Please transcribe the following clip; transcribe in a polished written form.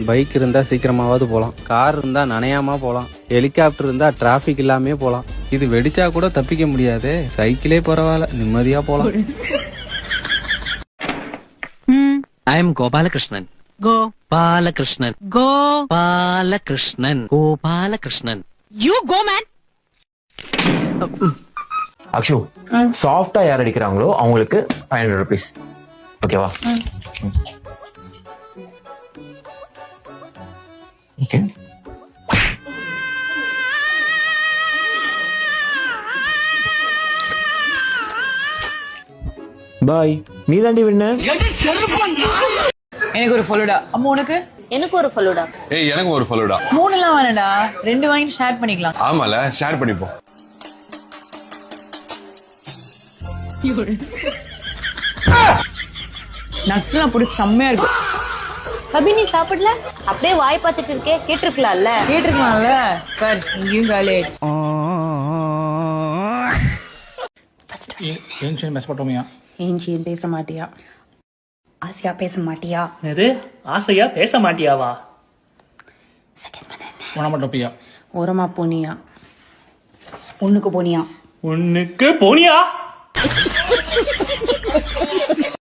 Bike இருந்தா சீக்கிரமாவது போலாம், car இருந்தா நனையாம போலாம், ஹெலிகாப்டர் இருந்தா டிராபிக் இல்லாமே போலாம். இது வெடிச்சா கூட தப்பிக்க முடியாது, சைக்கிளே பரவாயில்ல, நிம்மதியா போலாம். I am Gopalakrishnan. Gopalakrishnan. Gopalakrishnan. Gopalakrishnan. You go, man. Akshu, சாஃப்டா யார் அடிக்கிறாங்களோ அவங்களுக்கு 500 rupees. ஓகேவா? ஓகே. பாய். நீ தாண்டி வின்ன. எனக்கு ஒரு ஃபலூடா. அம்மா உனக்கு? எனக்கு ஒரு ஃபலூடா. ஏய் எனக்கு ஒரு ஃபலூடா. 3 எல்லாம் வேணாடா, 2 வாங்கி ஷேர் பண்ணிக்கலாம். ஆமால, ஷேர் பண்ணிப்போம். நட்ஸ்லாம் புடி செம்மையா இருக்கு. அபி நீ சாப்பிடல? அப்படியே வாய் பார்த்துட்டு இருக்கே, கேட்டிருக்கலாம்ல. கேட்டிருக்கலாம்ல. சார் இங்கேயும் காலி ஆயிடுச்சு. ஏன்ஷியன் மெசபடோமியா. ஏன்ஷியன் பேச மாட்டியா? ஆசியா பேச மாட்டியா? எது ஆசையா பேச மாட்டியாவா? ஒனமட்டோபியா. ஓரமா போனியா? ஒண்ணுக்கு போனியா? ஒண்ணுக்கு போனியா?